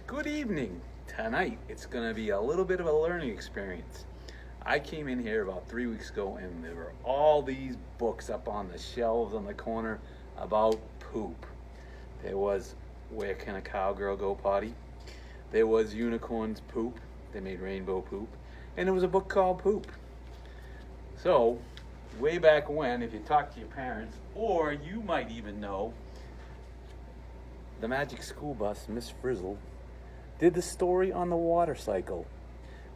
Good evening. Tonight it's going to be a little bit of a learning experience. I came in here about 3 weeks ago and there were all these books up on the shelves on the corner about poop. There was Where Can a Cowgirl Go Potty? There was Unicorns Poop. They made rainbow poop. And there was a book called Poop. So, way back when, if you talk to your parents, or you might even know, the Magic School Bus, Miss Frizzle, did the story on the water cycle.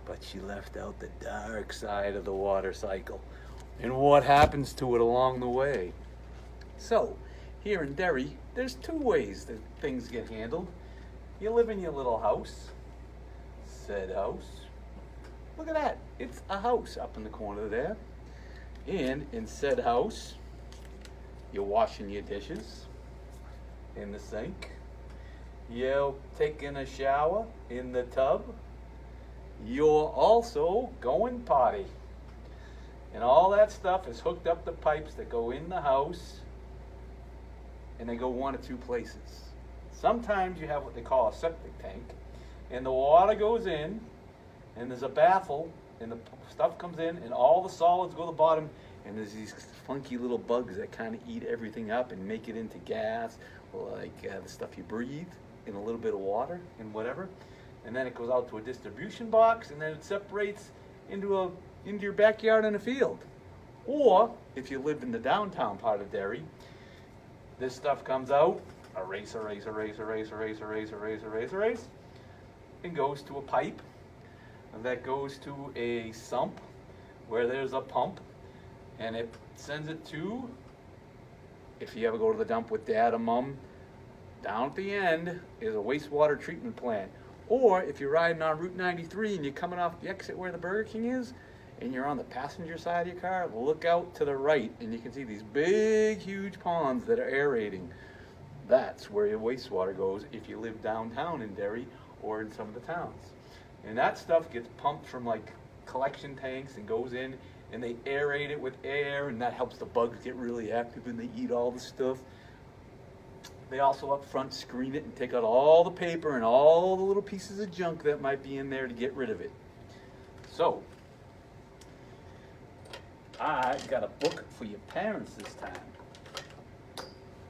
But she left out the dark side of the water cycle and what happens to it along the way. So, here in Derry, there's two ways that things get handled. You live in your little house, said house. Look at that, it's a house up in the corner there. And in said house, you're washing your dishes in the sink. You're taking a shower in the tub. You're also going potty. And all that stuff is hooked up to pipes that go in the house, and they go one of two places. Sometimes you have what they call a septic tank, and the water goes in, and there's a baffle, and the stuff comes in, and all the solids go to the bottom, and there's these funky little bugs that kind of eat everything up and make it into gas, like the stuff you breathe in a little bit of water and whatever. And then it goes out to a distribution box, and then it separates into your backyard in a field. Or, if you live in the downtown part of Derry, this stuff comes out, erase, and goes to a pipe, and that goes to a sump where there's a pump, and it sends it to, if you ever go to the dump with dad or mom, down at the end is a wastewater treatment plant. Or if you're riding on Route 93 and you're coming off the exit where the Burger King is, and you're on the passenger side of your car, look out to the right and you can see these big, huge ponds that are aerating. That's where your wastewater goes if you live downtown in Derry or in some of the towns. And that stuff gets pumped from like collection tanks and goes in, and they aerate it with air, and that helps the bugs get really active and they eat all the stuff. They also up front screen it and take out all the paper and all the little pieces of junk that might be in there to get rid of it. So, I got a book for your parents this time.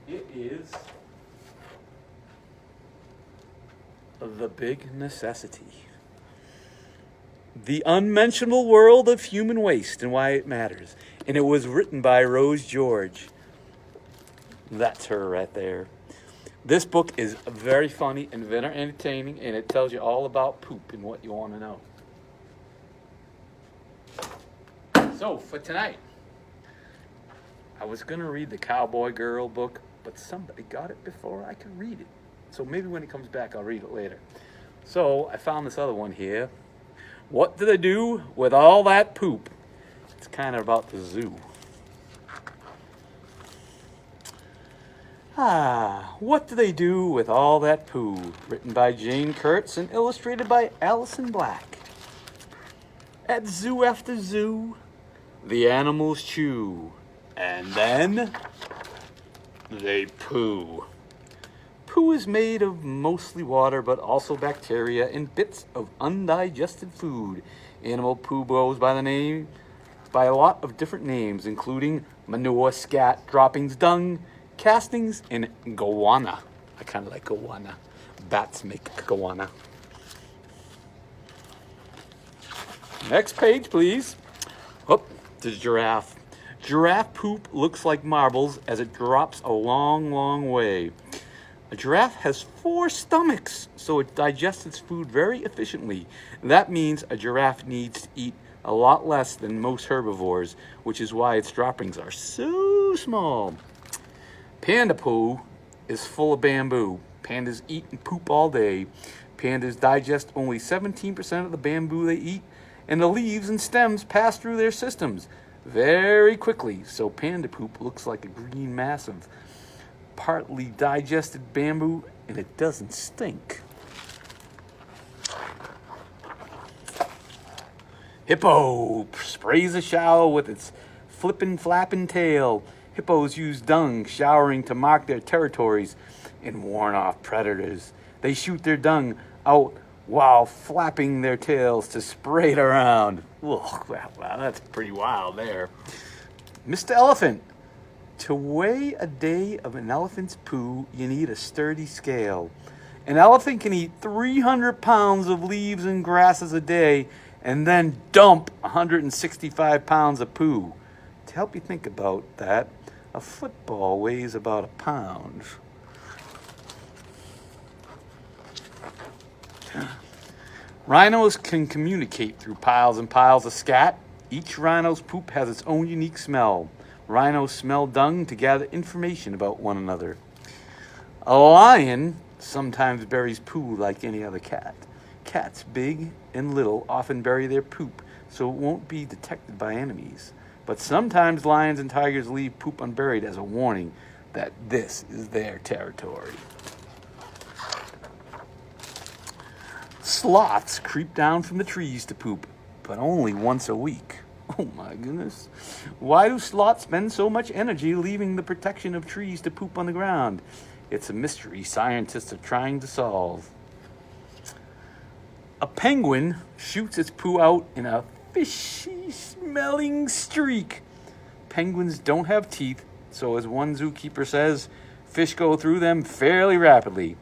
It is The Big Necessity. The Unmentionable World of Human Waste and Why It Matters. And it was written by Rose George. That's her right there. This book is very funny and very entertaining, and it tells you all about poop and what you want to know. So, for tonight, I was going to read the Cowboy Girl book, but somebody got it before I could read it. So maybe when it comes back, I'll read it later. So, I found this other one here. What do they do with all that poop? It's kind of about the zoo. What do they do with all that poo? Written by Jane Kurtz and illustrated by Allison Black. At zoo after zoo, the animals chew, and then they poo. Poo is made of mostly water, but also bacteria and bits of undigested food. Animal poo goes by a lot of different names, including manure, scat, droppings, dung, castings, and goanna. I kind of like goanna. Bats make goanna. Next page, please. Oh, the giraffe. Giraffe poop looks like marbles as it drops a long, long way. A giraffe has 4 stomachs, so it digests its food very efficiently. That means a giraffe needs to eat a lot less than most herbivores, which is why its droppings are so small. Panda poo is full of bamboo. Pandas eat and poop all day. Pandas digest only 17% of the bamboo they eat, and the leaves and stems pass through their systems very quickly, so panda poop looks like a green mass of partly digested bamboo, and it doesn't stink. Hippo sprays a shower with its flippin' flappin' tail. Hippos use dung showering to mark their territories and warn off predators. They shoot their dung out while flapping their tails to spray it around. Ugh, wow, that's pretty wild there. Mr. Elephant. To weigh a day of an elephant's poo, you need a sturdy scale. An elephant can eat 300 pounds of leaves and grasses a day and then dump 165 pounds of poo. To help you think about that, a football weighs about a pound. Rhinos can communicate through piles and piles of scat. Each rhino's poop has its own unique smell. Rhinos smell dung to gather information about one another. A lion sometimes buries poo like any other cat. Cats, big and little, often bury their poop so it won't be detected by enemies. But sometimes lions and tigers leave poop unburied as a warning that this is their territory. Sloths creep down from the trees to poop, but only once a week. Oh my goodness. Why do sloths spend so much energy leaving the protection of trees to poop on the ground? It's a mystery scientists are trying to solve. A penguin shoots its poo out in a fishy smelling streak. Penguins don't have teeth, so as one zookeeper says, fish go through them fairly rapidly.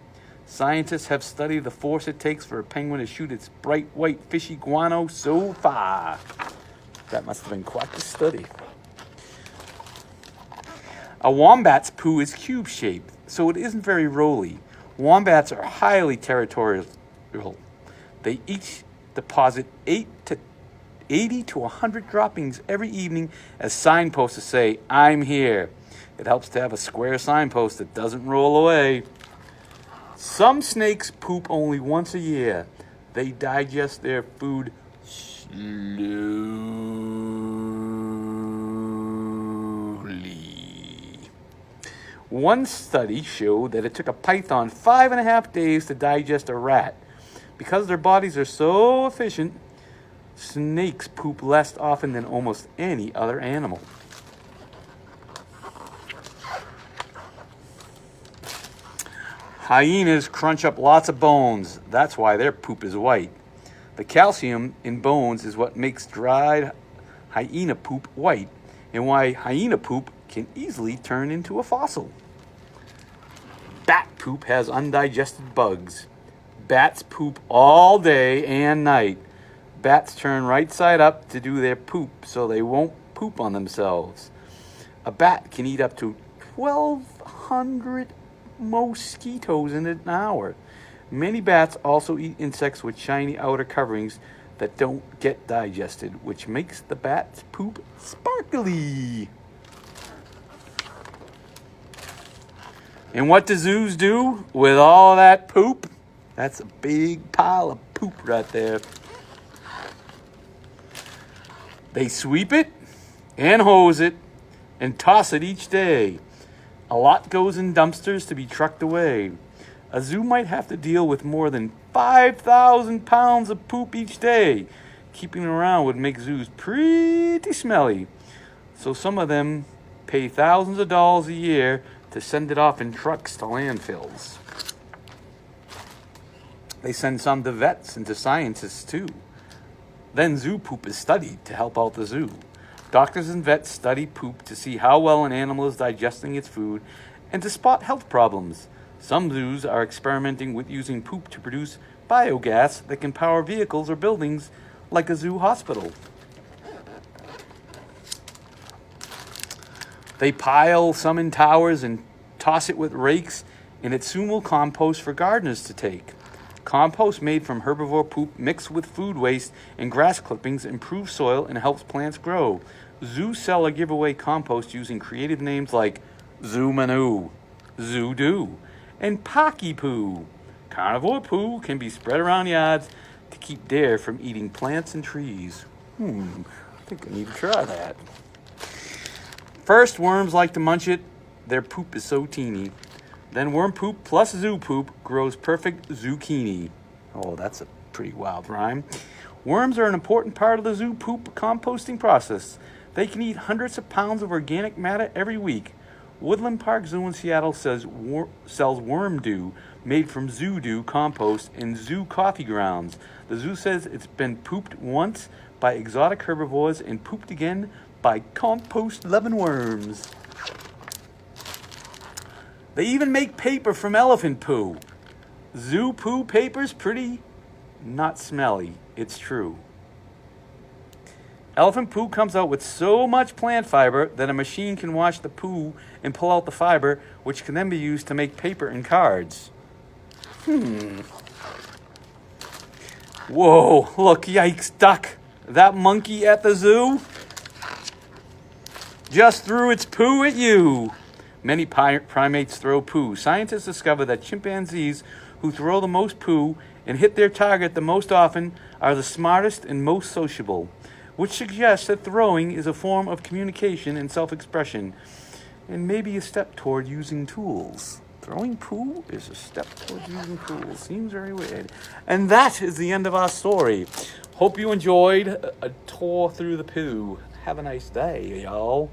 Scientists have studied the force it takes for a penguin to shoot its bright white fishy guano so far. That must have been quite the study. A wombat's poo is cube-shaped, so it isn't very rolly. Wombats are highly territorial. They each deposit 80 to 100 droppings every evening as signposts to say, "I'm here." It helps to have a square signpost that doesn't roll away. Some snakes poop only once a year. They digest their food slowly. One study showed that it took a python 5.5 days to digest a rat. Because their bodies are so efficient, snakes poop less often than almost any other animal. Hyenas crunch up lots of bones. That's why their poop is white. The calcium in bones is what makes dried hyena poop white, and why hyena poop can easily turn into a fossil. Bat poop has undigested bugs. Bats poop all day and night. Bats turn right side up to do their poop so they won't poop on themselves. A bat can eat up to 1,200 mosquitoes in an hour. Many bats also eat insects with shiny outer coverings that don't get digested, which makes the bat's poop sparkly. And what do zoos do with all that poop? That's a big pile of poop right there. They sweep it and hose it and toss it each day. A lot goes in dumpsters to be trucked away. A zoo might have to deal with more than 5,000 pounds of poop each day. Keeping it around would make zoos pretty smelly. So some of them pay thousands of dollars a year to send it off in trucks to landfills. They send some to vets and to scientists too. Then zoo poop is studied to help out the zoo. Doctors and vets study poop to see how well an animal is digesting its food and to spot health problems. Some zoos are experimenting with using poop to produce biogas that can power vehicles or buildings like a zoo hospital. They pile some in towers and toss it with rakes, and it soon will compost for gardeners to take. Compost made from herbivore poop mixed with food waste and grass clippings improves soil and helps plants grow. Zoos sell or give away compost using creative names like Zoo Manu, Zoo Doo, and Pocky Poo. Carnivore poo can be spread around yards to keep deer from eating plants and trees. I think I need to try that. First, worms like to munch it. Their poop is so teeny. Then worm poop plus zoo poop grows perfect zucchini. Oh, that's a pretty wild rhyme. Worms are an important part of the zoo poop composting process. They can eat hundreds of pounds of organic matter every week. Woodland Park Zoo in Seattle sells worm dew made from zoo dew compost in zoo coffee grounds. The zoo says it's been pooped once by exotic herbivores and pooped again by compost-loving worms. They even make paper from elephant poo. Zoo poo paper's pretty not smelly. It's true. Elephant poo comes out with so much plant fiber that a machine can wash the poo and pull out the fiber, which can then be used to make paper and cards. Whoa, look, yikes, duck. That monkey at the zoo just threw its poo at you. Many primates throw poo. Scientists discover that chimpanzees who throw the most poo and hit their target the most often are the smartest and most sociable, which suggests that throwing is a form of communication and self-expression, and maybe a step toward using tools. Throwing poo is a step toward using tools. Seems very weird. And that is the end of our story. Hope you enjoyed a tour through the poo. Have a nice day, y'all.